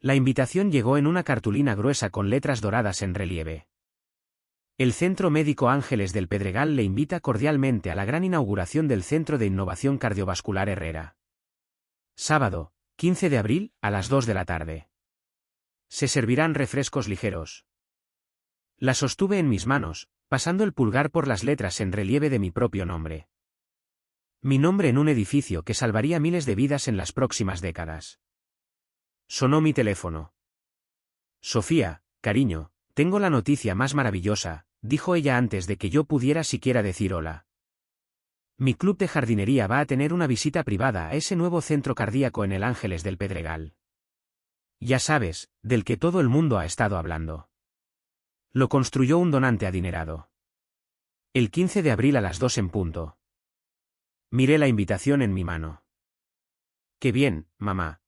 La invitación llegó en una cartulina gruesa con letras doradas en relieve. El Centro Médico Ángeles del Pedregal le invita cordialmente a la gran inauguración del Centro de Innovación Cardiovascular Herrera. Sábado, 15 de abril, a las 2 de la tarde. Se servirán refrescos ligeros. La sostuve en mis manos, pasando el pulgar por las letras en relieve de mi propio nombre. Mi nombre en un edificio que salvaría miles de vidas en las próximas décadas. Sonó mi teléfono. Sofía, cariño, tengo la noticia más maravillosa, dijo ella antes de que yo pudiera siquiera decir hola. Mi club de jardinería va a tener una visita privada a ese nuevo centro cardíaco en el Ángeles del Pedregal. Ya sabes, del que todo el mundo ha estado hablando. Lo construyó un donante adinerado. El 15 de abril a las 2 en punto. Miré la invitación en mi mano. Qué bien, mamá.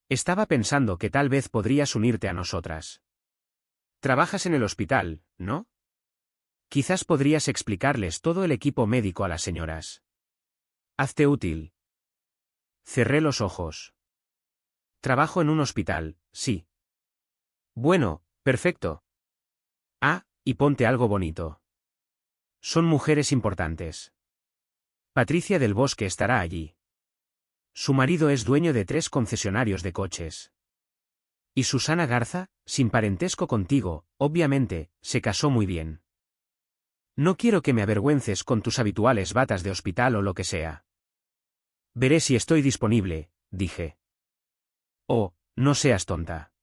Estaba pensando que tal vez podrías unirte a nosotras. Trabajas en el hospital, ¿no? Quizás podrías explicarles todo el equipo médico a las señoras. Hazte útil. Cerré los ojos. Trabajo en un hospital, sí. Bueno, perfecto. Ah, y ponte algo bonito. Son mujeres importantes. Patricia del Bosque estará allí. Su marido es dueño de 3 concesionarios de coches. Y Susana Garza, sin parentesco contigo, obviamente, se casó muy bien. No quiero que me avergüences con tus habituales batas de hospital o lo que sea. Veré si estoy disponible, dije. Oh, no seas tonta.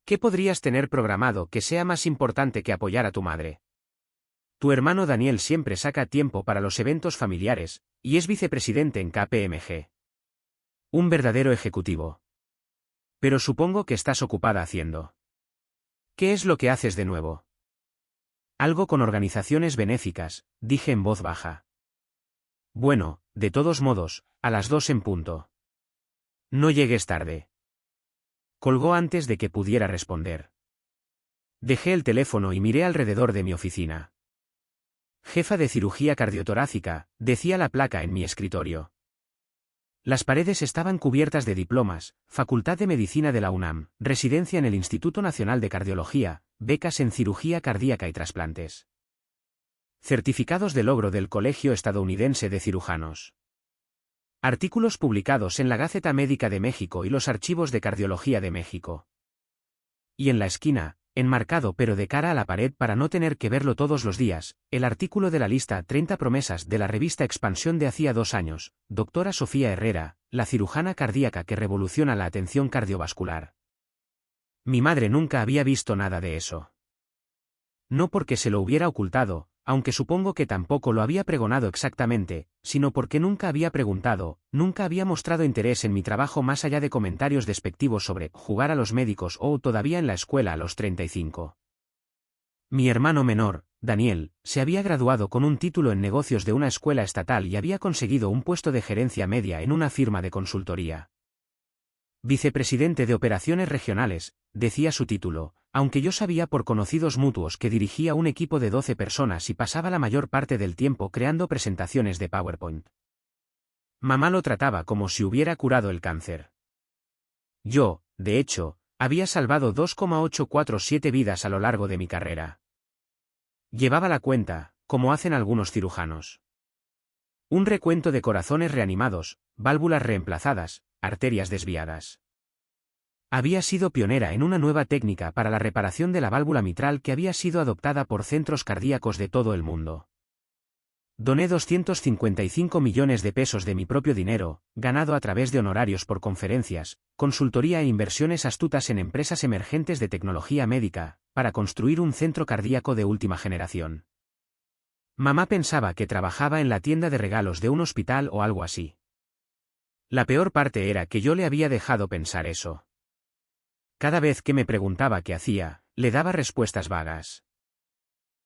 ¿Qué podrías tener programado que sea más importante que apoyar a tu madre? Tu hermano Daniel siempre saca tiempo para los eventos familiares, y es vicepresidente en KPMG. Un verdadero ejecutivo. Pero supongo que estás ocupada haciendo. ¿Qué es lo que haces de nuevo? Algo con organizaciones benéficas, dije en voz baja. Bueno, de todos modos, a las 2 en punto. No llegues tarde. Colgó antes de que pudiera responder. Dejé el teléfono y miré alrededor de mi oficina. Jefa de cirugía cardiotorácica, decía la placa en mi escritorio. Las paredes estaban cubiertas de diplomas, Facultad de Medicina de la UNAM, residencia en el Instituto Nacional de Cardiología, becas en cirugía cardíaca y trasplantes. Certificados de logro del Colegio Estadounidense de Cirujanos. Artículos publicados en la Gaceta Médica de México y los Archivos de Cardiología de México. Y en la esquina, enmarcado pero de cara a la pared para no tener que verlo todos los días, el artículo de la lista 30 promesas de la revista Expansión de hacía 2 años, doctora Sofía Herrera, la cirujana cardíaca que revoluciona la atención cardiovascular. Mi madre nunca había visto nada de eso. No porque se lo hubiera ocultado, aunque supongo que tampoco lo había pregonado exactamente, sino porque nunca había preguntado, nunca había mostrado interés en mi trabajo más allá de comentarios despectivos sobre jugar a los médicos o todavía en la escuela a los 35. Mi hermano menor, Daniel, se había graduado con un título en negocios de una escuela estatal y había conseguido un puesto de gerencia media en una firma de consultoría. Vicepresidente de Operaciones Regionales, decía su título, aunque yo sabía por conocidos mutuos que dirigía un equipo de 12 personas y pasaba la mayor parte del tiempo creando presentaciones de PowerPoint. Mamá lo trataba como si hubiera curado el cáncer. Yo, de hecho, había salvado 2,847 vidas a lo largo de mi carrera. Llevaba la cuenta, como hacen algunos cirujanos. Un recuento de corazones reanimados, válvulas reemplazadas, arterias desviadas. Había sido pionera en una nueva técnica para la reparación de la válvula mitral que había sido adoptada por centros cardíacos de todo el mundo. Doné 255 millones de pesos de mi propio dinero, ganado a través de honorarios por conferencias, consultoría e inversiones astutas en empresas emergentes de tecnología médica, para construir un centro cardíaco de última generación. Mamá pensaba que trabajaba en la tienda de regalos de un hospital o algo así. La peor parte era que yo le había dejado pensar eso. Cada vez que me preguntaba qué hacía, le daba respuestas vagas.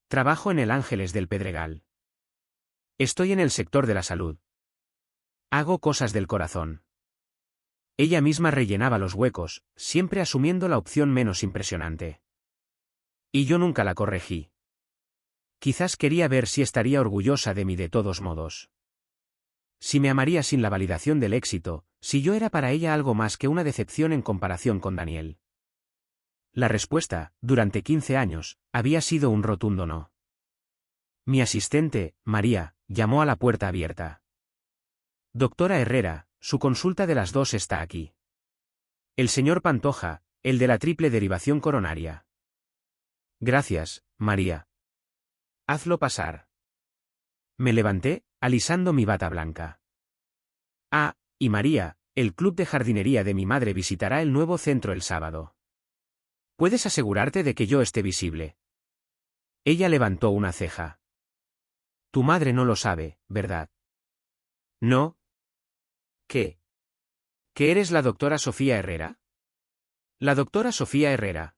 Trabajo en el Ángeles del Pedregal. Estoy en el sector de la salud. Hago cosas del corazón. Ella misma rellenaba los huecos, siempre asumiendo la opción menos impresionante. Y yo nunca la corregí. Quizás quería ver si estaría orgullosa de mí de todos modos. Si me amaría sin la validación del éxito, si yo era para ella algo más que una decepción en comparación con Daniel. La respuesta, durante 15 años, había sido un rotundo no. Mi asistente, María, llamó a la puerta abierta. Doctora Herrera, su consulta de las 2 está aquí. El señor Pantoja, el de la triple derivación coronaria. Gracias, María. Hazlo pasar. Me levanté, alisando mi bata blanca. Ah, y María, el club de jardinería de mi madre visitará el nuevo centro el sábado. ¿Puedes asegurarte de que yo esté visible? Ella levantó una ceja. Tu madre no lo sabe, ¿verdad? ¿No? ¿Qué? ¿Que eres la doctora Sofía Herrera? La doctora Sofía Herrera.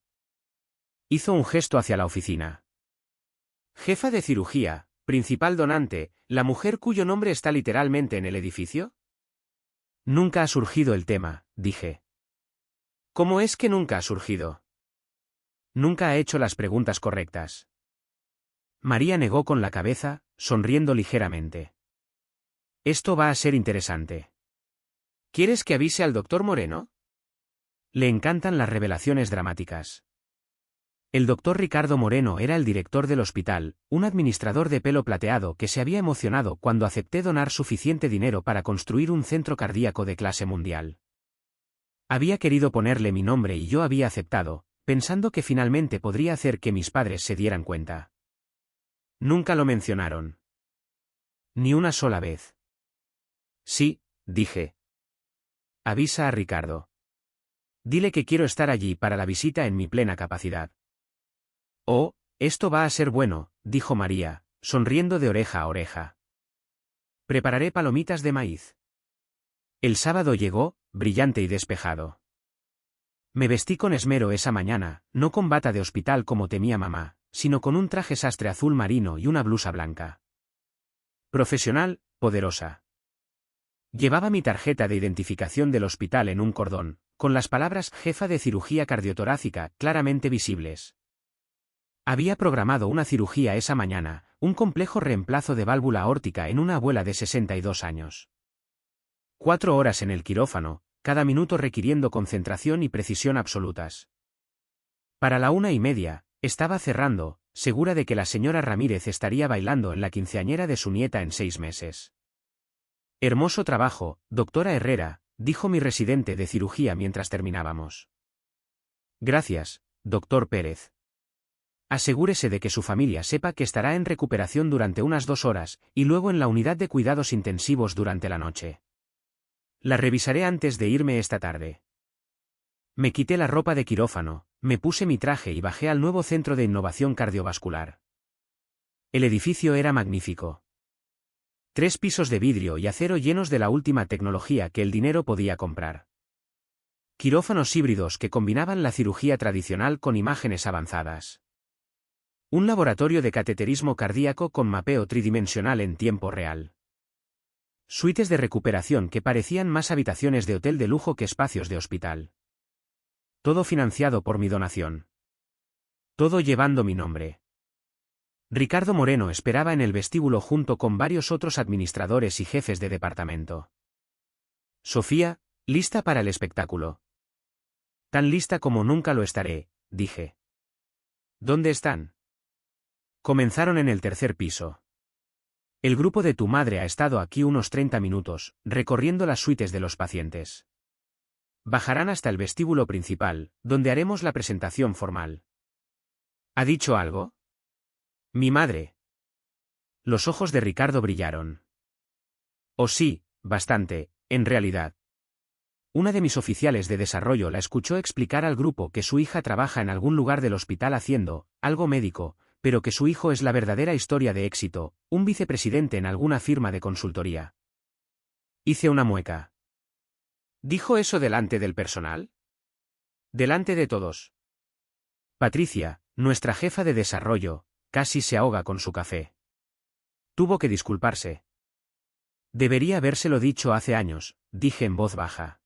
Hizo un gesto hacia la oficina. Jefa de cirugía, principal donante, la mujer cuyo nombre está literalmente en el edificio. Nunca ha surgido el tema, dije. ¿Cómo es que nunca ha surgido? Nunca ha hecho las preguntas correctas. María negó con la cabeza, sonriendo ligeramente. Esto va a ser interesante. ¿Quieres que avise al doctor Moreno? Le encantan las revelaciones dramáticas. El doctor Ricardo Moreno era el director del hospital, un administrador de pelo plateado que se había emocionado cuando acepté donar suficiente dinero para construir un centro cardíaco de clase mundial. Había querido ponerle mi nombre y yo había aceptado, pensando que finalmente podría hacer que mis padres se dieran cuenta. Nunca lo mencionaron. Ni una sola vez. Sí, dije. Avisa a Ricardo. Dile que quiero estar allí para la visita en mi plena capacidad. Oh, esto va a ser bueno, dijo María, sonriendo de oreja a oreja. Prepararé palomitas de maíz. El sábado llegó, brillante y despejado. Me vestí con esmero esa mañana, no con bata de hospital como temía mamá, sino con un traje sastre azul marino y una blusa blanca. Profesional, poderosa. Llevaba mi tarjeta de identificación del hospital en un cordón, con las palabras jefa de cirugía cardiotorácica claramente visibles. Había programado una cirugía esa mañana, un complejo reemplazo de válvula aórtica en una abuela de 62 años. 4 horas en el quirófano, cada minuto requiriendo concentración y precisión absolutas. Para la 1:30, estaba cerrando, segura de que la señora Ramírez estaría bailando en la quinceañera de su nieta en 6 meses. Hermoso trabajo, doctora Herrera, dijo mi residente de cirugía mientras terminábamos. Gracias, doctor Pérez. Asegúrese de que su familia sepa que estará en recuperación durante unas 2 horas, y luego en la unidad de cuidados intensivos durante la noche. La revisaré antes de irme esta tarde. Me quité la ropa de quirófano, me puse mi traje y bajé al nuevo centro de innovación cardiovascular. El edificio era magnífico. 3 pisos de vidrio y acero llenos de la última tecnología que el dinero podía comprar. Quirófanos híbridos que combinaban la cirugía tradicional con imágenes avanzadas. Un laboratorio de cateterismo cardíaco con mapeo tridimensional en tiempo real. Suites de recuperación que parecían más habitaciones de hotel de lujo que espacios de hospital. Todo financiado por mi donación. Todo llevando mi nombre. Ricardo Moreno esperaba en el vestíbulo junto con varios otros administradores y jefes de departamento. Sofía, lista para el espectáculo. Tan lista como nunca lo estaré, dije. ¿Dónde están? Comenzaron en el 3er piso. El grupo de tu madre ha estado aquí unos 30 minutos, recorriendo las suites de los pacientes. Bajarán hasta el vestíbulo principal, donde haremos la presentación formal. ¿Ha dicho algo? Mi madre. Los ojos de Ricardo brillaron. Oh sí, bastante, en realidad. Una de mis oficiales de desarrollo la escuchó explicar al grupo que su hija trabaja en algún lugar del hospital haciendo algo médico, pero que su hijo es la verdadera historia de éxito, un vicepresidente en alguna firma de consultoría. Hice una mueca. ¿Dijo eso delante del personal? Delante de todos. Patricia, nuestra jefa de desarrollo, casi se ahoga con su café. Tuvo que disculparse. Debería habérselo dicho hace años, dije en voz baja.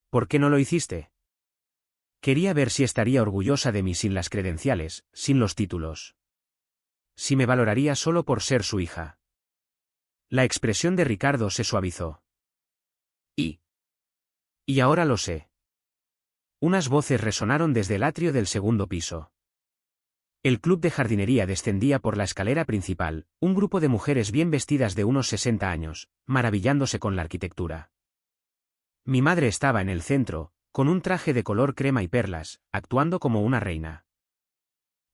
¿Por qué no lo hiciste? Quería ver si estaría orgullosa de mí sin las credenciales, sin los títulos. Si me valoraría solo por ser su hija. La expresión de Ricardo se suavizó. ¿Y Y ahora lo sé. Unas voces resonaron desde el atrio del segundo piso. El club de jardinería descendía por la escalera principal, un grupo de mujeres bien vestidas de unos 60 años, maravillándose con la arquitectura. Mi madre estaba en el centro, con un traje de color crema y perlas, actuando como una reina.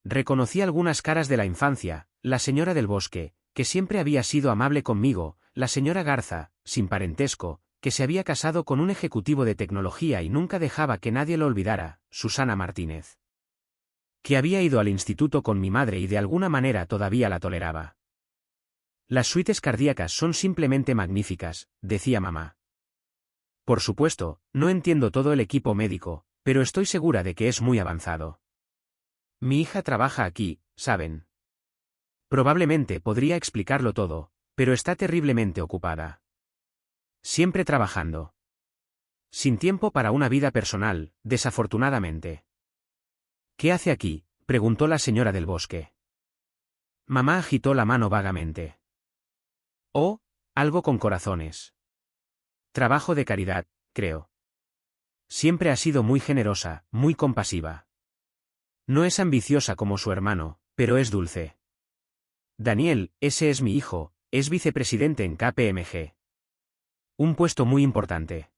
Reconocí algunas caras de la infancia, la señora del bosque, que siempre había sido amable conmigo, la señora Garza, sin parentesco, que se había casado con un ejecutivo de tecnología y nunca dejaba que nadie lo olvidara, Susana Martínez, que había ido al instituto con mi madre y de alguna manera todavía la toleraba. Las suites cardíacas son simplemente magníficas, decía mamá. Por supuesto, no entiendo todo el equipo médico, pero estoy segura de que es muy avanzado. Mi hija trabaja aquí, ¿saben? Probablemente podría explicarlo todo, pero está terriblemente ocupada. Siempre trabajando. Sin tiempo para una vida personal, desafortunadamente. ¿Qué hace aquí?, preguntó la señora del bosque. Mamá agitó la mano vagamente. Oh, algo con corazones. Trabajo de caridad, creo. Siempre ha sido muy generosa, muy compasiva. No es ambiciosa como su hermano, pero es dulce. Daniel, ese es mi hijo, es vicepresidente en KPMG. Un puesto muy importante.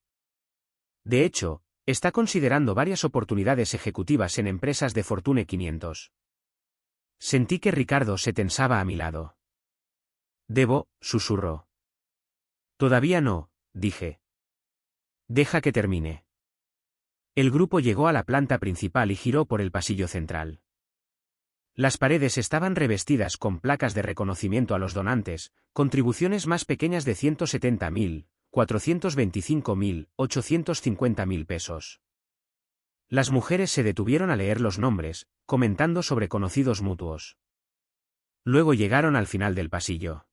De hecho, está considerando varias oportunidades ejecutivas en empresas de Fortune 500. Sentí que Ricardo se tensaba a mi lado. Debo, susurró. Todavía no, dije. Deja que termine. El grupo llegó a la planta principal y giró por el pasillo central. Las paredes estaban revestidas con placas de reconocimiento a los donantes, contribuciones más pequeñas de 170.000, 425.000, 850.000 pesos. Las mujeres se detuvieron a leer los nombres, comentando sobre conocidos mutuos. Luego llegaron al final del pasillo.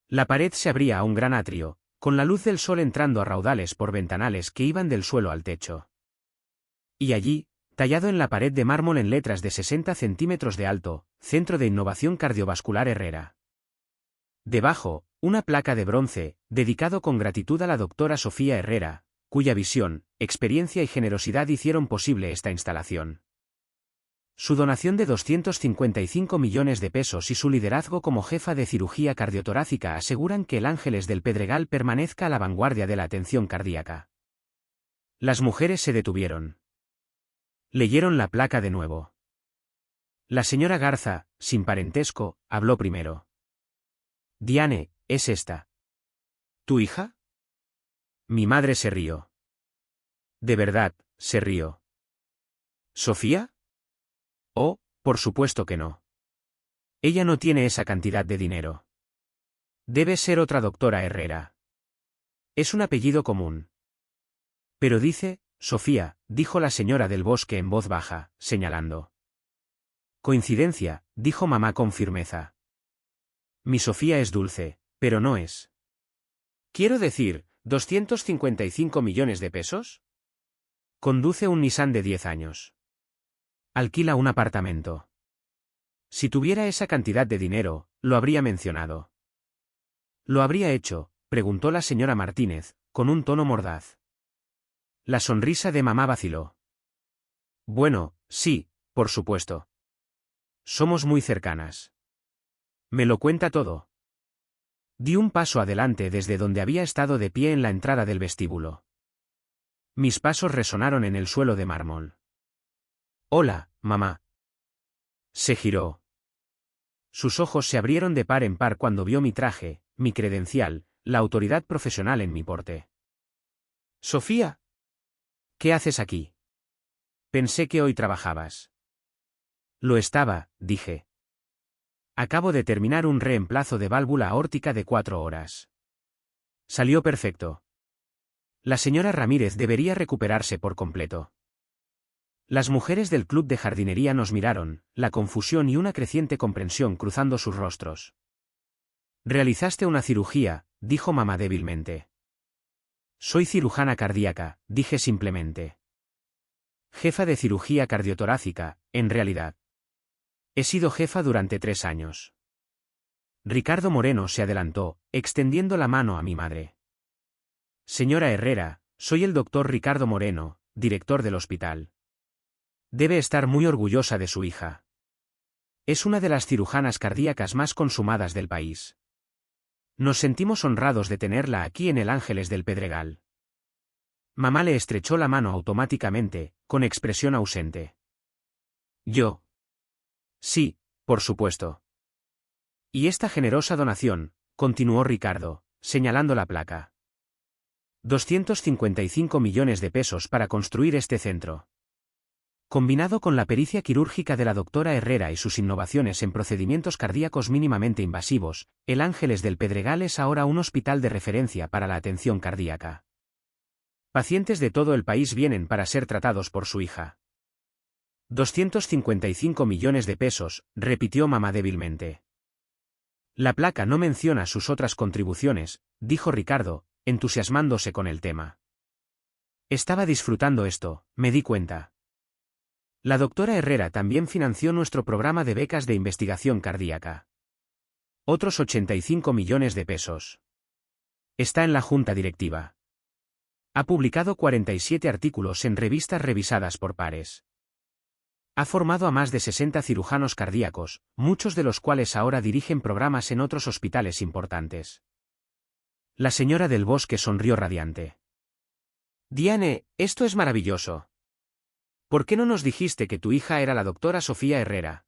La pared se abría a un gran atrio, con la luz del sol entrando a raudales por ventanales que iban del suelo al techo. Y allí, tallado en la pared de mármol en letras de 60 centímetros de alto, Centro de Innovación Cardiovascular Herrera. Debajo, una placa de bronce, dedicado con gratitud a la doctora Sofía Herrera, cuya visión, experiencia y generosidad hicieron posible esta instalación. Su donación de 255 millones de pesos y su liderazgo como jefa de cirugía cardiotorácica aseguran que el Ángeles del Pedregal permanezca a la vanguardia de la atención cardíaca. Las mujeres se detuvieron. Leyeron la placa de nuevo. La señora Garza, sin parentesco, habló primero. Diane, ¿es esta tu hija? Mi madre se rió. De verdad, se rió. ¿Sofía? Oh, por supuesto que no. Ella no tiene esa cantidad de dinero. Debe ser otra doctora Herrera. Es un apellido común. Pero dice, Sofía, dijo la señora del bosque en voz baja, señalando. Coincidencia, dijo mamá con firmeza. Mi Sofía es dulce, pero no es. Quiero decir, ¿255 millones de pesos? Conduce un Nissan de 10 años. Alquila un apartamento. Si tuviera esa cantidad de dinero, lo habría mencionado. ¿Lo habría hecho?, preguntó la señora Martínez, con un tono mordaz. La sonrisa de mamá vaciló. Bueno, sí, por supuesto. Somos muy cercanas. Me lo cuenta todo. Di un paso adelante desde donde había estado de pie en la entrada del vestíbulo. Mis pasos resonaron en el suelo de mármol. Hola, mamá. Se giró. Sus ojos se abrieron de par en par cuando vio mi traje, mi credencial, la autoridad profesional en mi porte. Sofía. ¿Qué haces aquí? Pensé que hoy trabajabas. Lo estaba, dije. Acabo de terminar un reemplazo de válvula aórtica de 4 horas. Salió perfecto. La señora Ramírez debería recuperarse por completo. Las mujeres del club de jardinería nos miraron, la confusión y una creciente comprensión cruzando sus rostros. Realizaste una cirugía, dijo mamá débilmente. Soy cirujana cardíaca, dije simplemente. Jefa de cirugía cardiotorácica, en realidad. He sido jefa durante 3 años. Ricardo Moreno se adelantó, extendiendo la mano a mi madre. Señora Herrera, Soy el doctor Ricardo Moreno, director del hospital. Debe estar muy orgullosa de su hija. Es una de las cirujanas cardíacas más consumadas del país. Nos sentimos honrados de tenerla aquí en el Ángeles del Pedregal. Mamá le estrechó la mano automáticamente, con expresión ausente. Yo. Sí, por supuesto. Y esta generosa donación, continuó Ricardo, señalando la placa. 255 millones de pesos para construir este centro. Combinado con la pericia quirúrgica de la doctora Herrera y sus innovaciones en procedimientos cardíacos mínimamente invasivos, el Ángeles del Pedregal es ahora un hospital de referencia para la atención cardíaca. Pacientes de todo el país vienen para ser tratados por su hija. 255 millones de pesos, repitió mamá débilmente. La placa no menciona sus otras contribuciones, dijo Ricardo, entusiasmándose con el tema. Estaba disfrutando esto, me di cuenta. La doctora Herrera también financió nuestro programa de becas de investigación cardíaca. Otros 85 millones de pesos. Está en la junta directiva. Ha publicado 47 artículos en revistas revisadas por pares. Ha formado a más de 60 cirujanos cardíacos, muchos de los cuales ahora dirigen programas en otros hospitales importantes. La señora del Bosque sonrió radiante. Diane, esto es maravilloso. ¿Por qué no nos dijiste que tu hija era la doctora Sofía Herrera?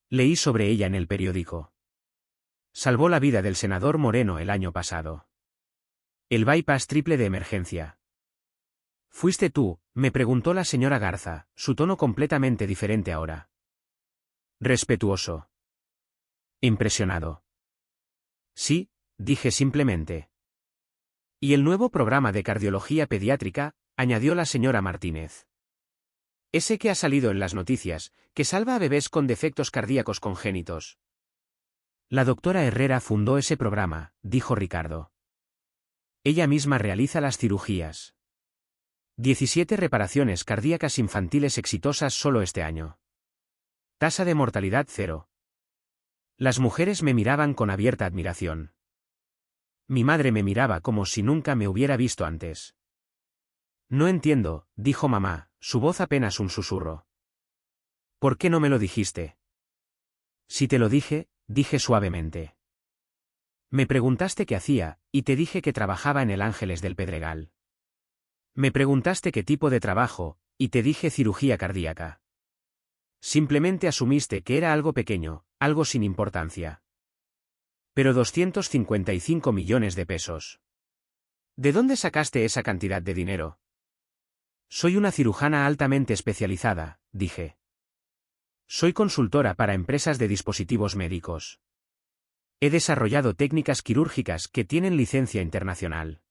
Leí sobre ella en el periódico. Salvó la vida del senador Moreno el año pasado. El bypass triple de emergencia. ¿Fuiste tú?, me preguntó la señora Garza, su tono completamente diferente ahora. Respetuoso. Impresionado. Sí, dije simplemente. Y el nuevo programa de cardiología pediátrica, añadió la señora Martínez. Ese que ha salido en las noticias, que salva a bebés con defectos cardíacos congénitos. La doctora Herrera fundó ese programa, dijo Ricardo. Ella misma realiza las cirugías. 17 reparaciones cardíacas infantiles exitosas solo este año. Tasa de mortalidad 0. Las mujeres me miraban con abierta admiración. Mi madre me miraba como si nunca me hubiera visto antes. No entiendo, dijo mamá, su voz apenas un susurro. ¿Por qué no me lo dijiste? Si te lo dije, dije suavemente. Me preguntaste qué hacía, y te dije que trabajaba en el Ángeles del Pedregal. Me preguntaste qué tipo de trabajo, y te dije cirugía cardíaca. Simplemente asumiste que era algo pequeño, algo sin importancia. Pero 255 millones de pesos. ¿De dónde sacaste esa cantidad de dinero? Soy una cirujana altamente especializada, dije. Soy consultora para empresas de dispositivos médicos. He desarrollado técnicas quirúrgicas que tienen licencia internacional.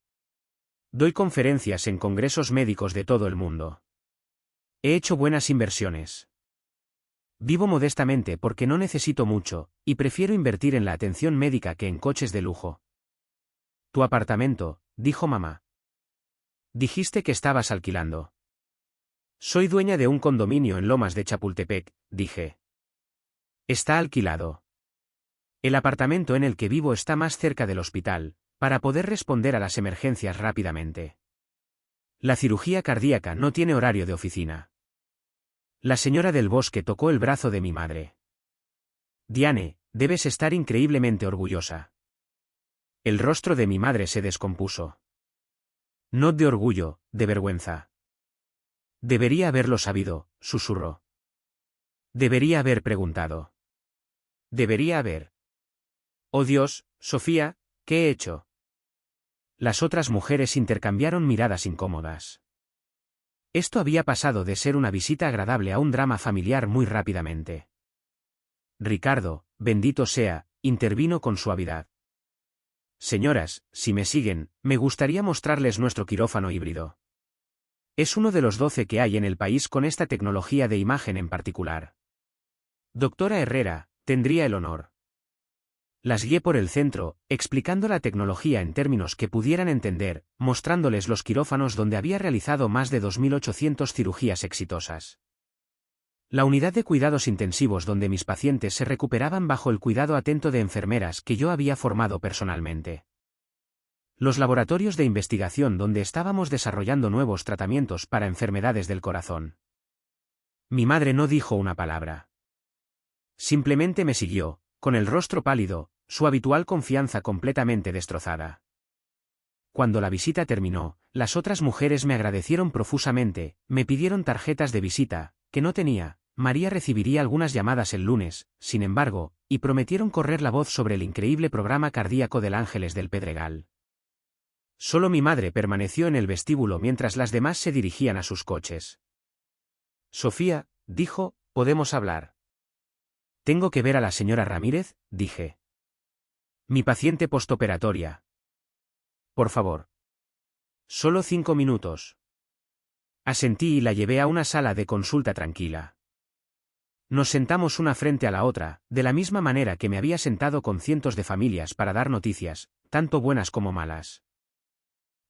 Doy conferencias en congresos médicos de todo el mundo. He hecho buenas inversiones. Vivo modestamente porque no necesito mucho, y prefiero invertir en la atención médica que en coches de lujo. Tu apartamento, dijo mamá. Dijiste que estabas alquilando. Soy dueña de un condominio en Lomas de Chapultepec, dije. Está alquilado. El apartamento en el que vivo está más cerca del hospital, para poder responder a las emergencias rápidamente. La cirugía cardíaca no tiene horario de oficina. La señora del Bosque tocó el brazo de mi madre. Diane, debes estar increíblemente orgullosa. El rostro de mi madre se descompuso. No de orgullo, de vergüenza. Debería haberlo sabido, susurró. Debería haber preguntado. Debería haber. Oh Dios, Sofía, ¿qué he hecho? Las otras mujeres intercambiaron miradas incómodas. Esto había pasado de ser una visita agradable a un drama familiar muy rápidamente. Ricardo, bendito sea, intervino con suavidad. Señoras, si me siguen, me gustaría mostrarles nuestro quirófano híbrido. Es uno de los 12 que hay en el país con esta tecnología de imagen en particular. Doctora Herrera, tendría el honor. Las guié por el centro, explicando la tecnología en términos que pudieran entender, mostrándoles los quirófanos donde había realizado más de 2.800 cirugías exitosas. La unidad de cuidados intensivos donde mis pacientes se recuperaban bajo el cuidado atento de enfermeras que yo había formado personalmente. Los laboratorios de investigación donde estábamos desarrollando nuevos tratamientos para enfermedades del corazón. Mi madre no dijo una palabra. Simplemente me siguió, con el rostro pálido, su habitual confianza completamente destrozada. Cuando la visita terminó, las otras mujeres me agradecieron profusamente, me pidieron tarjetas de visita, que no tenía. María recibiría algunas llamadas el lunes, sin embargo, y prometieron correr la voz sobre el increíble programa cardíaco del Ángeles del Pedregal. Solo mi madre permaneció en el vestíbulo mientras las demás se dirigían a sus coches. Sofía, dijo, ¿podemos hablar? Tengo que ver a la señora Ramírez, dije. Mi paciente postoperatoria. Por favor. Solo 5 minutos. Asentí y la llevé a una sala de consulta tranquila. Nos sentamos una frente a la otra, de la misma manera que me había sentado con cientos de familias para dar noticias, tanto buenas como malas.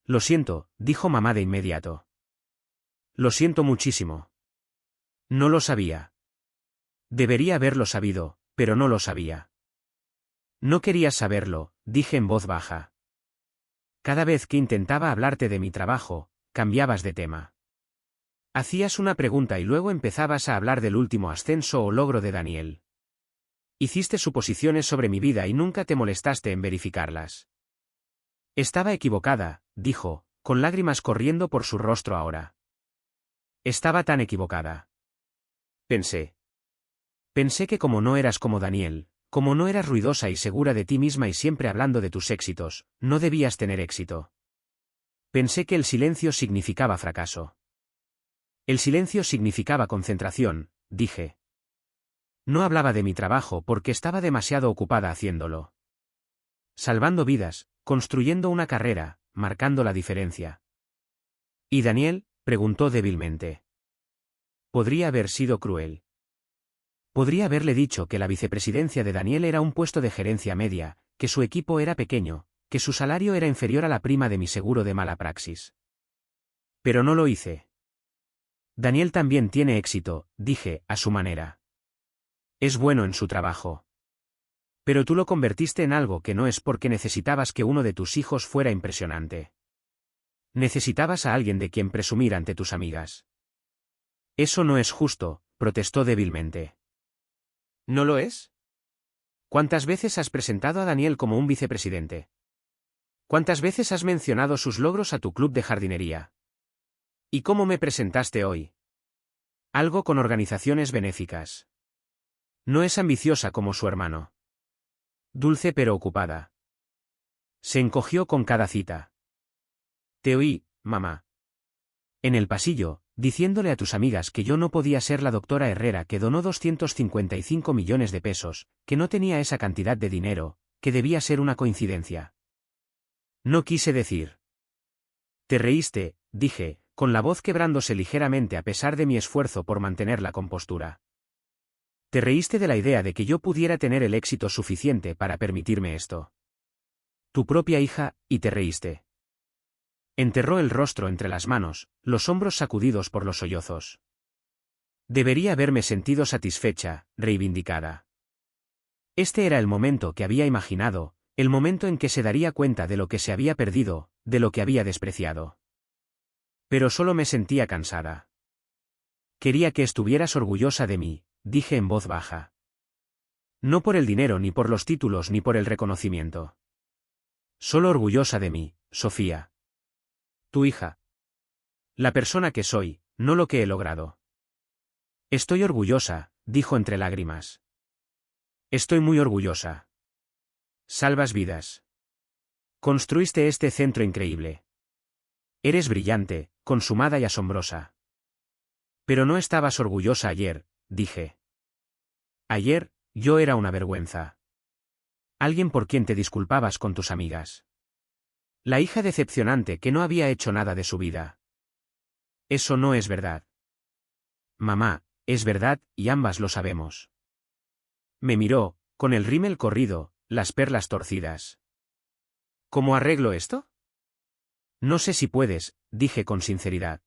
Lo siento, dijo mamá de inmediato. Lo siento muchísimo. No lo sabía. Debería haberlo sabido, pero no lo sabía. No querías saberlo, dije en voz baja. Cada vez que intentaba hablarte de mi trabajo, cambiabas de tema. Hacías una pregunta y luego empezabas a hablar del último ascenso o logro de Daniel. Hiciste suposiciones sobre mi vida y nunca te molestaste en verificarlas. Estaba equivocada, dijo, con lágrimas corriendo por su rostro ahora. Estaba tan equivocada. Pensé. Pensé que como no eras como Daniel, como no eras ruidosa y segura de ti misma y siempre hablando de tus éxitos, no debías tener éxito. Pensé que el silencio significaba fracaso. El silencio significaba concentración, dije. No hablaba de mi trabajo porque estaba demasiado ocupada haciéndolo. Salvando vidas, construyendo una carrera, marcando la diferencia. ¿Y Daniel? Preguntó débilmente. Podría haber sido cruel. Podría haberle dicho que la vicepresidencia de Daniel era un puesto de gerencia media, que su equipo era pequeño, que su salario era inferior a la prima de mi seguro de mala praxis. Pero no lo hice. Daniel también tiene éxito, dije, a su manera. Es bueno en su trabajo. Pero tú lo convertiste en algo que no es porque necesitabas que uno de tus hijos fuera impresionante. Necesitabas a alguien de quien presumir ante tus amigas. Eso no es justo, protestó débilmente. ¿No lo es? ¿Cuántas veces has presentado a Daniel como un vicepresidente? ¿Cuántas veces has mencionado sus logros a tu club de jardinería? ¿Y cómo me presentaste hoy? Algo con organizaciones benéficas. No es ambiciosa como su hermano. Dulce pero ocupada. Se encogió con cada cita. Te oí, mamá. En el pasillo, diciéndole a tus amigas que yo no podía ser la doctora Herrera que donó 255 millones de pesos, que no tenía esa cantidad de dinero, que debía ser una coincidencia. No quise decir. Te reíste, dije, con la voz quebrándose ligeramente a pesar de mi esfuerzo por mantener la compostura. Te reíste de la idea de que yo pudiera tener el éxito suficiente para permitirme esto. Tu propia hija, y te reíste. Enterró el rostro entre las manos, los hombros sacudidos por los sollozos. Debería haberme sentido satisfecha, reivindicada. Este era el momento que había imaginado, el momento en que se daría cuenta de lo que se había perdido, de lo que había despreciado. Pero solo me sentía cansada. Quería que estuvieras orgullosa de mí, dije en voz baja. No por el dinero ni por los títulos ni por el reconocimiento. Solo orgullosa de mí, Sofía. Tu hija. La persona que soy, no lo que he logrado. Estoy orgullosa, dijo entre lágrimas. Estoy muy orgullosa. Salvas vidas. Construiste este centro increíble. Eres brillante, consumada y asombrosa. Pero no estabas orgullosa ayer, dije. Ayer, yo era una vergüenza. Alguien por quien te disculpabas con tus amigas. La hija decepcionante que no había hecho nada de su vida. Eso no es verdad. Mamá, es verdad, y ambas lo sabemos. Me miró, con el rímel corrido, las perlas torcidas. ¿Cómo arreglo esto? No sé si puedes, dije con sinceridad.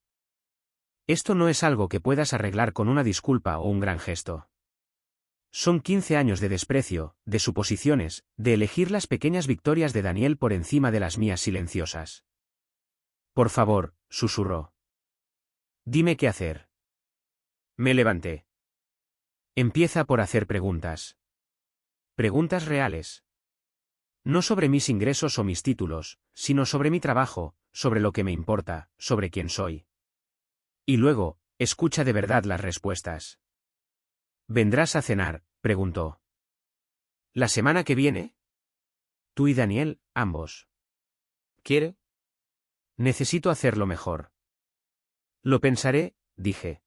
Esto no es algo que puedas arreglar con una disculpa o un gran gesto. Son 15 años de desprecio, de suposiciones, de elegir las pequeñas victorias de Daniel por encima de las mías silenciosas. Por favor, susurró. Dime qué hacer. Me levanté. Empieza por hacer preguntas. Preguntas reales. No sobre mis ingresos o mis títulos, sino sobre mi trabajo, sobre lo que me importa, sobre quién soy. Y luego, escucha de verdad las respuestas. ¿Vendrás a cenar?, preguntó. ¿La semana que viene? Tú y Daniel, ambos. ¿Quiere? Necesito hacerlo mejor. Lo pensaré, dije.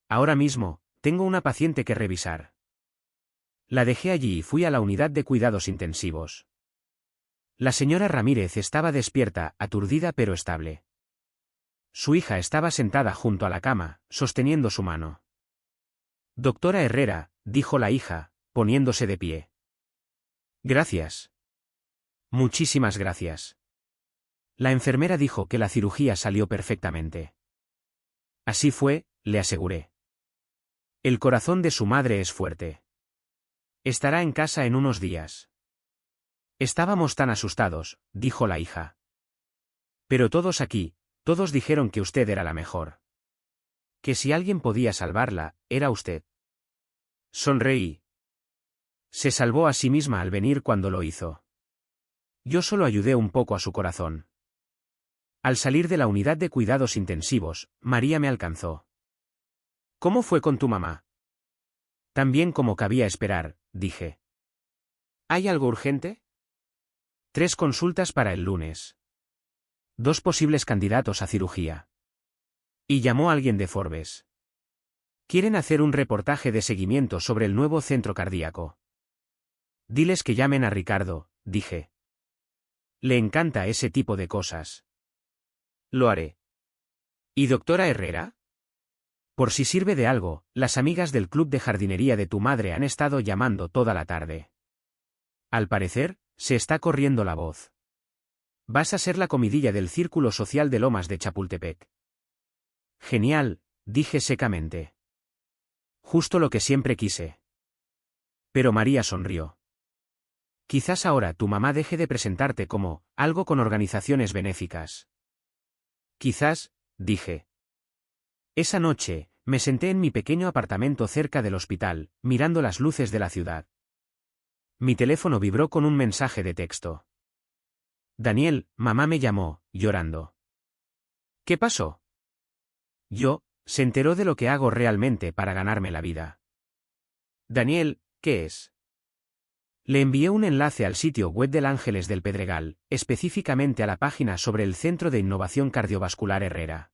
Ahora mismo, tengo una paciente que revisar. La dejé allí y fui a la unidad de cuidados intensivos. La señora Ramírez estaba despierta, aturdida pero estable. Su hija estaba sentada junto a la cama, sosteniendo su mano. Doctora Herrera, dijo la hija, poniéndose de pie. Gracias. Muchísimas gracias. La enfermera dijo que la cirugía salió perfectamente. Así fue, le aseguré. El corazón de su madre es fuerte. Estará en casa en unos días. Estábamos tan asustados, dijo la hija. Pero todos aquí, todos dijeron que usted era la mejor. Que si alguien podía salvarla, era usted. Sonreí. Se salvó a sí misma al venir cuando lo hizo. Yo solo ayudé un poco a su corazón. Al salir de la unidad de cuidados intensivos, María me alcanzó. ¿Cómo fue con tu mamá? Tan bien como cabía esperar, dije. ¿Hay algo urgente? 3 consultas para el lunes. 2 posibles candidatos a cirugía. Y llamó a alguien de Forbes. Quieren hacer un reportaje de seguimiento sobre el nuevo centro cardíaco. Diles que llamen a Ricardo, dije. Le encanta ese tipo de cosas. Lo haré. ¿Y doctora Herrera? Por si sirve de algo, las amigas del club de jardinería de tu madre han estado llamando toda la tarde. Al parecer, se está corriendo la voz. Vas a ser la comidilla del Círculo Social de Lomas de Chapultepec. Genial, dije secamente. Justo lo que siempre quise. Pero María sonrió. Quizás ahora tu mamá deje de presentarte como algo con organizaciones benéficas. Quizás, dije. Esa noche, me senté en mi pequeño apartamento cerca del hospital, mirando las luces de la ciudad. Mi teléfono vibró con un mensaje de texto. Daniel, mamá me llamó, llorando. ¿Qué pasó? Se enteró de lo que hago realmente para ganarme la vida. Daniel, ¿qué es? Le envié un enlace al sitio web del Ángeles del Pedregal, específicamente a la página sobre el Centro de Innovación Cardiovascular Herrera.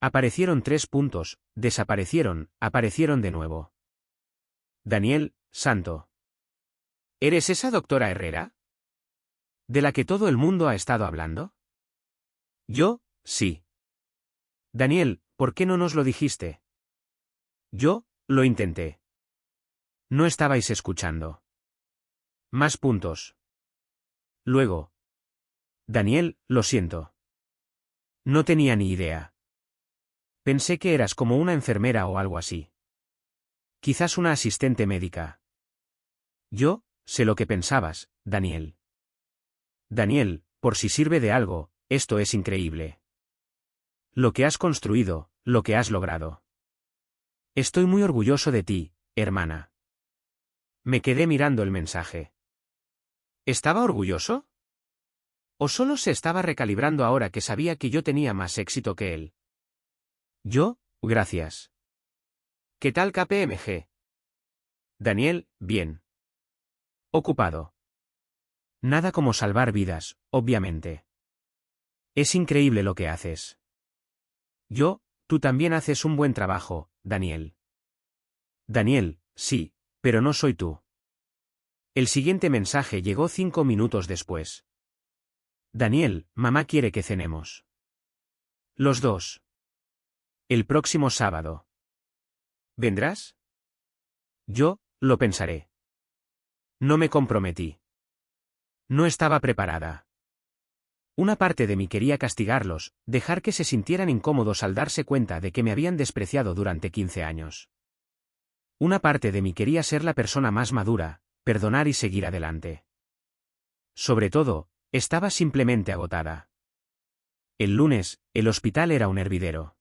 Aparecieron 3 puntos, desaparecieron, aparecieron de nuevo. Daniel, santo. ¿Eres esa doctora Herrera? ¿De la que todo el mundo ha estado hablando? Sí. Daniel, ¿por qué no nos lo dijiste? Lo intenté. No estabais escuchando. Más puntos. Luego. Daniel, lo siento. No tenía ni idea. Pensé que eras como una enfermera o algo así. Quizás una asistente médica. Sé lo que pensabas, Daniel. Daniel, por si sirve de algo, esto es increíble. Lo que has construido, lo que has logrado. Estoy muy orgulloso de ti, hermana. Me quedé mirando el mensaje. ¿Estaba orgulloso? ¿O solo se estaba recalibrando ahora que sabía que yo tenía más éxito que él? Gracias. ¿Qué tal KPMG? Daniel, bien. Ocupado. Nada como salvar vidas, obviamente. Es increíble lo que haces. Tú también haces un buen trabajo, Daniel. Daniel, sí, pero no soy tú. El siguiente mensaje llegó 5 minutos después. Daniel, mamá quiere que cenemos. Los dos. El próximo sábado. ¿Vendrás? Lo pensaré. No me comprometí. No estaba preparada. Una parte de mí quería castigarlos, dejar que se sintieran incómodos al darse cuenta de que me habían despreciado durante 15 años. Una parte de mí quería ser la persona más madura, perdonar y seguir adelante. Sobre todo, estaba simplemente agotada. El lunes, el hospital era un hervidero.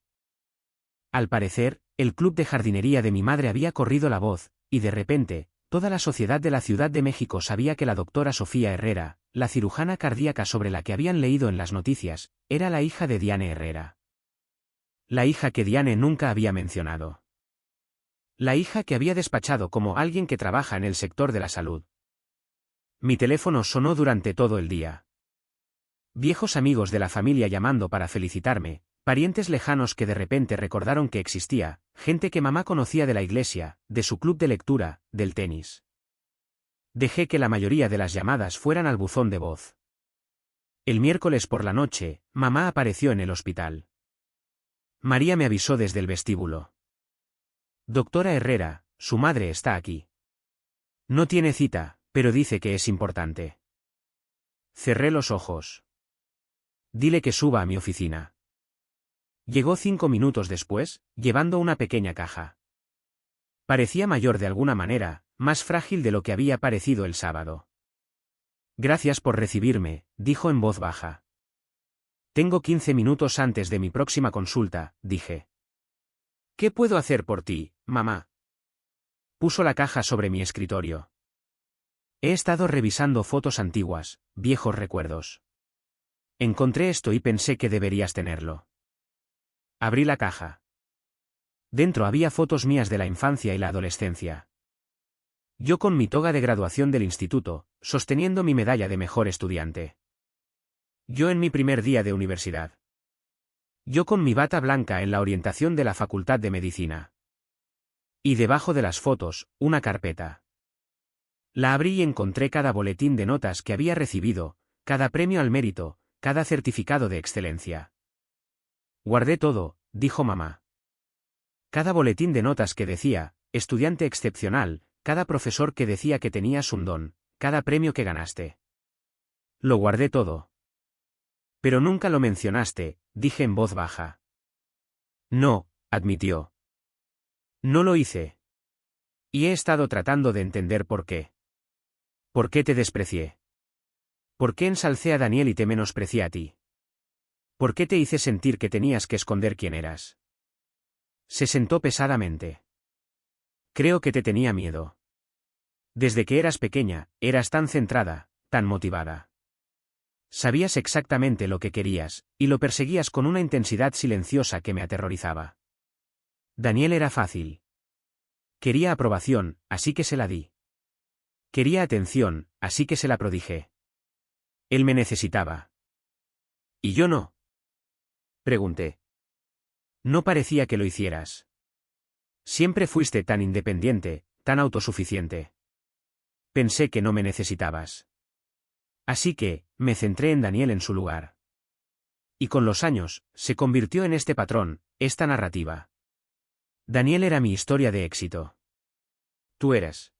Al parecer, el club de jardinería de mi madre había corrido la voz, y de repente, toda la sociedad de la Ciudad de México sabía que la doctora Sofía Herrera, la cirujana cardíaca sobre la que habían leído en las noticias, era la hija de Diane Herrera. La hija que Diane nunca había mencionado. La hija que había despachado como alguien que trabaja en el sector de la salud. Mi teléfono sonó durante todo el día. Viejos amigos de la familia llamando para felicitarme, parientes lejanos que de repente recordaron que existía, gente que mamá conocía de la iglesia, de su club de lectura, del tenis. Dejé que la mayoría de las llamadas fueran al buzón de voz. El miércoles por la noche, mamá apareció en el hospital. María me avisó desde el vestíbulo. Doctora Herrera, su madre está aquí. No tiene cita, pero dice que es importante. Cerré los ojos. Dile que suba a mi oficina. Llegó 5 minutos después, llevando una pequeña caja. Parecía mayor de alguna manera, más frágil de lo que había parecido el sábado. Gracias por recibirme, dijo en voz baja. Tengo 15 minutos antes de mi próxima consulta, dije. ¿Qué puedo hacer por ti, mamá? Puso la caja sobre mi escritorio. He estado revisando fotos antiguas, viejos recuerdos. Encontré esto y pensé que deberías tenerlo. Abrí la caja. Dentro había fotos mías de la infancia y la adolescencia. Yo con mi toga de graduación del instituto, sosteniendo mi medalla de mejor estudiante. Yo en mi primer día de universidad. Yo con mi bata blanca en la orientación de la Facultad de Medicina. Y debajo de las fotos, una carpeta. La abrí y encontré cada boletín de notas que había recibido, cada premio al mérito, cada certificado de excelencia. Guardé todo, dijo mamá. Cada boletín de notas que decía, estudiante excepcional, cada profesor que decía que tenías un don, cada premio que ganaste. Lo guardé todo. Pero nunca lo mencionaste, dije en voz baja. No, admitió. No lo hice. Y he estado tratando de entender por qué. ¿Por qué te desprecié? ¿Por qué ensalcé a Daniel y te menosprecié a ti? ¿Por qué te hice sentir que tenías que esconder quién eras? Se sentó pesadamente. Creo que te tenía miedo. Desde que eras pequeña, eras tan centrada, tan motivada. Sabías exactamente lo que querías, y lo perseguías con una intensidad silenciosa que me aterrorizaba. Daniel era fácil. Quería aprobación, así que se la di. Quería atención, así que se la prodigé. Él me necesitaba. ¿Y yo no? Pregunté. No parecía que lo hicieras. Siempre fuiste tan independiente, tan autosuficiente. Pensé que no me necesitabas. Así que, me centré en Daniel en su lugar. Y con los años, se convirtió en este patrón, esta narrativa. Daniel era mi historia de éxito. Tú eras.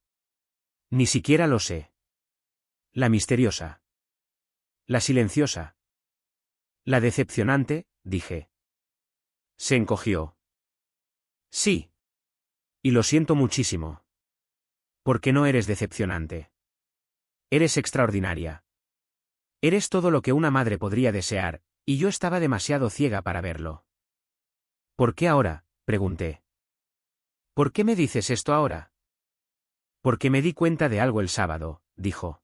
Ni siquiera lo sé. La misteriosa. La silenciosa. La decepcionante, dije. Se encogió. Sí. Y lo siento muchísimo. Porque no eres decepcionante. Eres extraordinaria. Eres todo lo que una madre podría desear, y yo estaba demasiado ciega para verlo. ¿Por qué ahora?, pregunté. ¿Por qué me dices esto ahora? Porque me di cuenta de algo el sábado, dijo.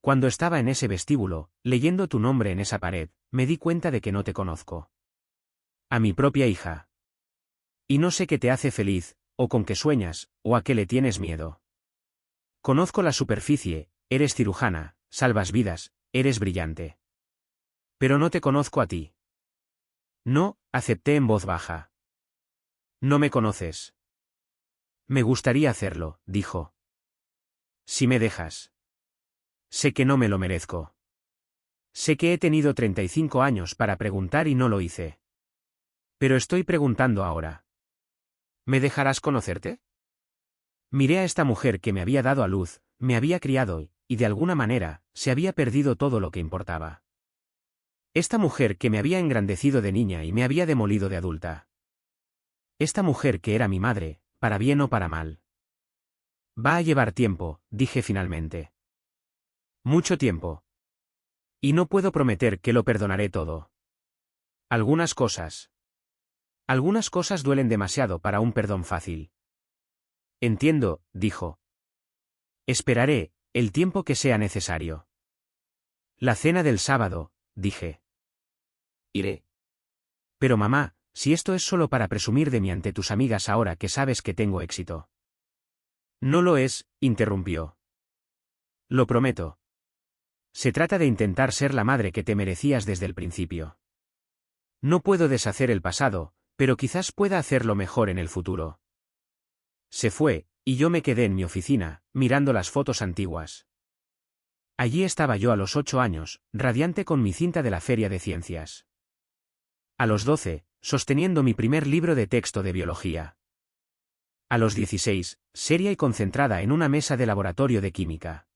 Cuando estaba en ese vestíbulo, leyendo tu nombre en esa pared, me di cuenta de que no te conozco. A mi propia hija. Y no sé qué te hace feliz, o con qué sueñas, o a qué le tienes miedo. Conozco la superficie, eres cirujana, salvas vidas, eres brillante. Pero no te conozco a ti. No, acepté en voz baja. No me conoces. Me gustaría hacerlo, dijo. Si me dejas. Sé que no me lo merezco. Sé que he tenido 35 años para preguntar y no lo hice. Pero estoy preguntando ahora. ¿Me dejarás conocerte? Miré a esta mujer que me había dado a luz, me había criado y, de alguna manera, se había perdido todo lo que importaba. Esta mujer que me había engrandecido de niña y me había demolido de adulta. Esta mujer que era mi madre, para bien o para mal. Va a llevar tiempo, dije finalmente. Mucho tiempo. Y no puedo prometer que lo perdonaré todo. Algunas cosas. Algunas cosas duelen demasiado para un perdón fácil. Entiendo, dijo. Esperaré, el tiempo que sea necesario. La cena del sábado, dije. Iré. Pero mamá, si esto es solo para presumir de mí ante tus amigas ahora que sabes que tengo éxito. No lo es, interrumpió. Lo prometo. Se trata de intentar ser la madre que te merecías desde el principio. No puedo deshacer el pasado, pero quizás pueda hacerlo mejor en el futuro. Se fue, y yo me quedé en mi oficina, mirando las fotos antiguas. Allí estaba yo a los 8 años, radiante con mi cinta de la Feria de Ciencias. A los 12, sosteniendo mi primer libro de texto de biología. A los 16, seria y concentrada en una mesa de laboratorio de química.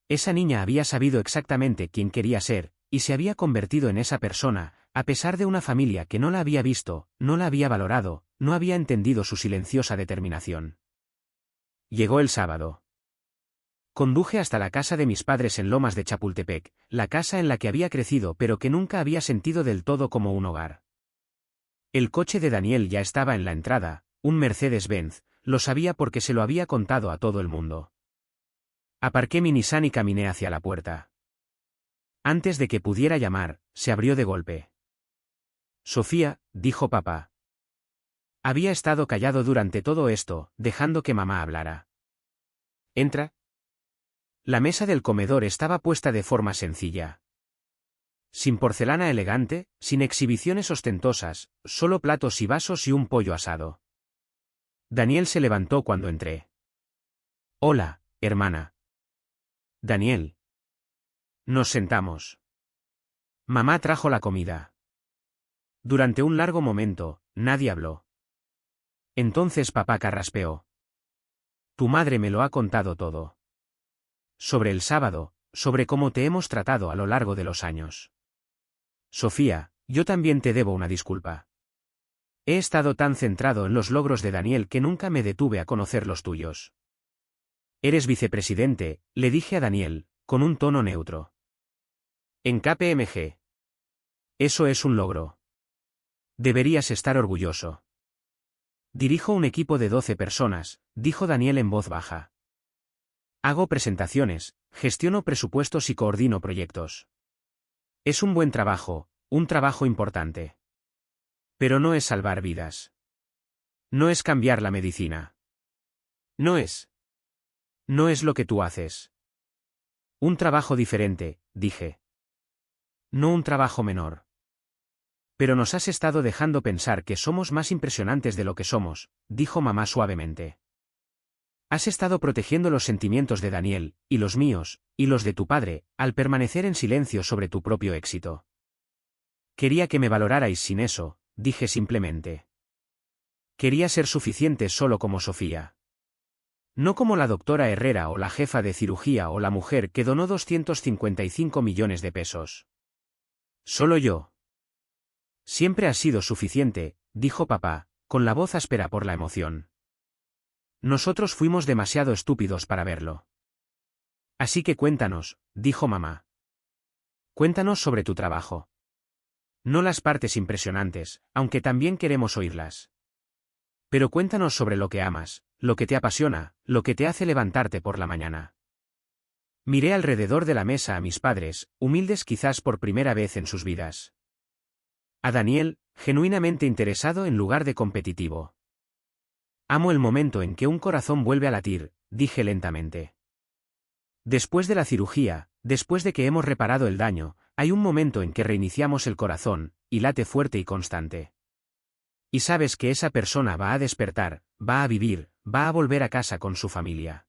Esa niña había sabido exactamente quién quería ser, y se había convertido en esa persona, a pesar de una familia que no la había visto, no la había valorado, no había entendido su silenciosa determinación. Llegó el sábado. Conduje hasta la casa de mis padres en Lomas de Chapultepec, la casa en la que había crecido pero que nunca había sentido del todo como un hogar. El coche de Daniel ya estaba en la entrada, un Mercedes-Benz, lo sabía porque se lo había contado a todo el mundo. Aparqué mi Nissan y caminé hacia la puerta. Antes de que pudiera llamar, se abrió de golpe. Sofía, dijo papá. Había estado callado durante todo esto, dejando que mamá hablara. Entra. La mesa del comedor estaba puesta de forma sencilla. Sin porcelana elegante, sin exhibiciones ostentosas, solo platos y vasos y un pollo asado. Daniel se levantó cuando entré. Hola, hermana. Daniel. Nos sentamos. Mamá trajo la comida. Durante un largo momento, nadie habló. Entonces papá carraspeó. Tu madre me lo ha contado todo. Sobre el sábado, sobre cómo te hemos tratado a lo largo de los años. Sofía, yo también te debo una disculpa. He estado tan centrado en los logros de Daniel que nunca me detuve a conocer los tuyos. Eres vicepresidente, le dije a Daniel, con un tono neutro. En KPMG. Eso es un logro. Deberías estar orgulloso. Dirijo un equipo de 12 personas, dijo Daniel en voz baja. Hago presentaciones, gestiono presupuestos y coordino proyectos. Es un buen trabajo, un trabajo importante. Pero no es salvar vidas. No es cambiar la medicina. No es. No es lo que tú haces. Un trabajo diferente, dije. No un trabajo menor. Pero nos has estado dejando pensar que somos más impresionantes de lo que somos, dijo mamá suavemente. Has estado protegiendo los sentimientos de Daniel, y los míos, y los de tu padre, al permanecer en silencio sobre tu propio éxito. Quería que me valorarais sin eso, dije simplemente. Quería ser suficiente solo como Sofía. No como la doctora Herrera o la jefa de cirugía o la mujer que donó 255 millones de pesos. Solo yo. Siempre has sido suficiente, dijo papá, con la voz áspera por la emoción. Nosotros fuimos demasiado estúpidos para verlo. Así que cuéntanos, dijo mamá. Cuéntanos sobre tu trabajo. No las partes impresionantes, aunque también queremos oírlas. Pero cuéntanos sobre lo que amas, lo que te apasiona, lo que te hace levantarte por la mañana. Miré alrededor de la mesa a mis padres, humildes quizás por primera vez en sus vidas. A Daniel, genuinamente interesado en lugar de competitivo. Amo el momento en que un corazón vuelve a latir, dije lentamente. Después de la cirugía, después de que hemos reparado el daño, hay un momento en que reiniciamos el corazón, y late fuerte y constante. Y sabes que esa persona va a despertar, va a vivir, va a volver a casa con su familia.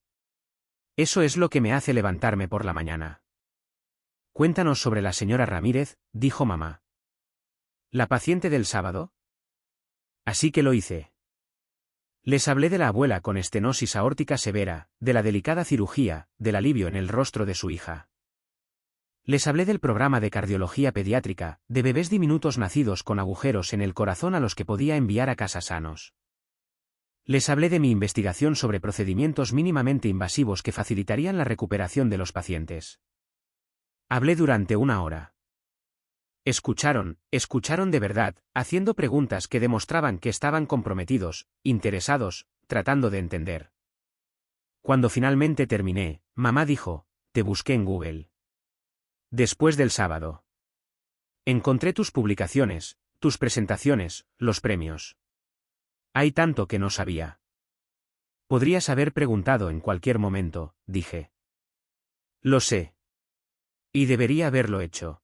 Eso es lo que me hace levantarme por la mañana. Cuéntanos sobre la señora Ramírez, dijo mamá. ¿La paciente del sábado? Así que lo hice. Les hablé de la abuela con estenosis aórtica severa, de la delicada cirugía, del alivio en el rostro de su hija. Les hablé del programa de cardiología pediátrica, de bebés diminutos nacidos con agujeros en el corazón a los que podía enviar a casa sanos. Les hablé de mi investigación sobre procedimientos mínimamente invasivos que facilitarían la recuperación de los pacientes. Hablé durante 1 hora. Escucharon de verdad, haciendo preguntas que demostraban que estaban comprometidos, interesados, tratando de entender. Cuando finalmente terminé, mamá dijo, te busqué en Google. Después del sábado. Encontré tus publicaciones, tus presentaciones, los premios. Hay tanto que no sabía. Podrías haber preguntado en cualquier momento, dije. Lo sé. Y debería haberlo hecho.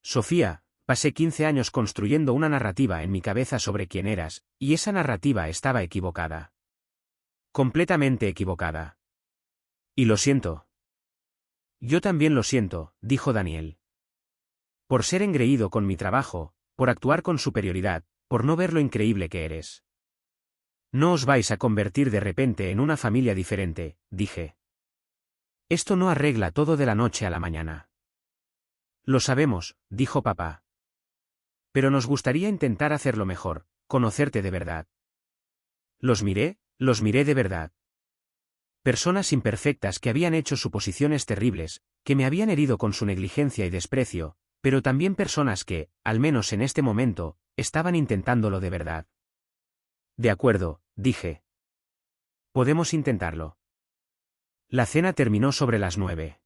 Sofía, pasé 15 años construyendo una narrativa en mi cabeza sobre quién eras, y esa narrativa estaba equivocada. Completamente equivocada. Y lo siento. Yo también lo siento, dijo Daniel. Por ser engreído con mi trabajo, por actuar con superioridad, por no ver lo increíble que eres. No os vais a convertir de repente en una familia diferente, dije. Esto no arregla todo de la noche a la mañana. Lo sabemos, dijo papá. Pero nos gustaría intentar hacerlo mejor, conocerte de verdad. Los miré de verdad. Personas imperfectas que habían hecho suposiciones terribles, que me habían herido con su negligencia y desprecio, pero también personas que, al menos en este momento, estaban intentándolo de verdad. De acuerdo, dije. Podemos intentarlo. La cena terminó sobre las 9.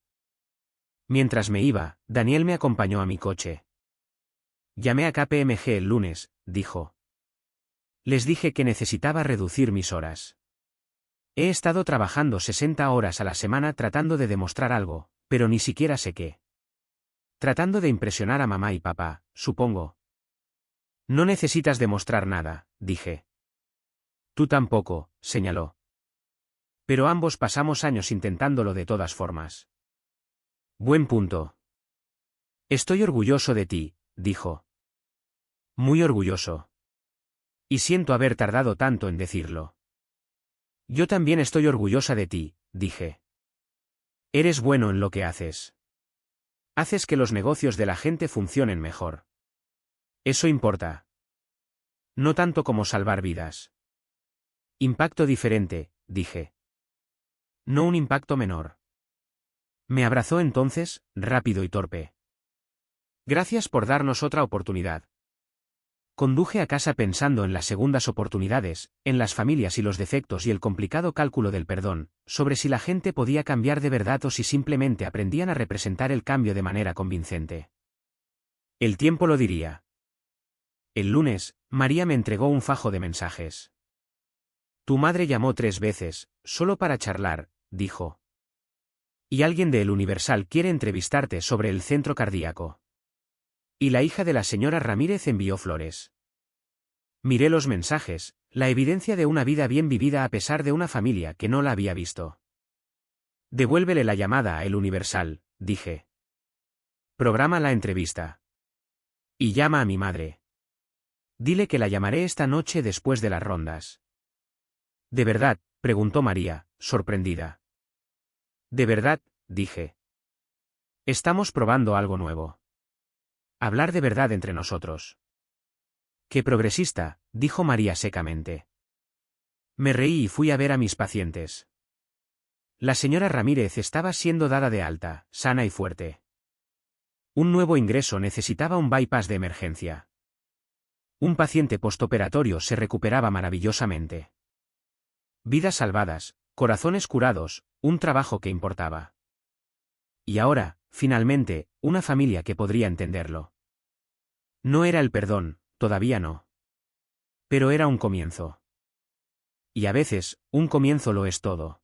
Mientras me iba, Daniel me acompañó a mi coche. Llamé a KPMG el lunes, dijo. Les dije que necesitaba reducir mis horas. He estado trabajando 60 horas a la semana tratando de demostrar algo, pero ni siquiera sé qué. Tratando de impresionar a mamá y papá, supongo. No necesitas demostrar nada, dije. Tú tampoco, señaló. Pero ambos pasamos años intentándolo de todas formas. Buen punto. Estoy orgulloso de ti, dijo. Muy orgulloso. Y siento haber tardado tanto en decirlo. Yo también estoy orgullosa de ti, dije. Eres bueno en lo que haces. Haces que los negocios de la gente funcionen mejor. Eso importa. No tanto como salvar vidas. Impacto diferente, dije. No un impacto menor. Me abrazó entonces, rápido y torpe. Gracias por darnos otra oportunidad. Conduje a casa pensando en las segundas oportunidades, en las familias y los defectos y el complicado cálculo del perdón, sobre si la gente podía cambiar de verdad o si simplemente aprendían a representar el cambio de manera convincente. El tiempo lo diría. El lunes, María me entregó un fajo de mensajes. Tu madre llamó 3 veces, solo para charlar, dijo. Y alguien de El Universal quiere entrevistarte sobre el centro cardíaco. Y la hija de la señora Ramírez envió flores. Miré los mensajes, la evidencia de una vida bien vivida a pesar de una familia que no la había visto. Devuélvele la llamada a El Universal, dije. Programa la entrevista. Y llama a mi madre. Dile que la llamaré esta noche después de las rondas. ¿De verdad?, preguntó María, sorprendida. De verdad, dije. Estamos probando algo nuevo. Hablar de verdad entre nosotros. Qué progresista, dijo María secamente. Me reí y fui a ver a mis pacientes. La señora Ramírez estaba siendo dada de alta, sana y fuerte. Un nuevo ingreso necesitaba un bypass de emergencia. Un paciente postoperatorio se recuperaba maravillosamente. Vidas salvadas, corazones curados, un trabajo que importaba. Y ahora, finalmente, una familia que podría entenderlo. No era el perdón, todavía no. Pero era un comienzo. Y a veces, un comienzo lo es todo.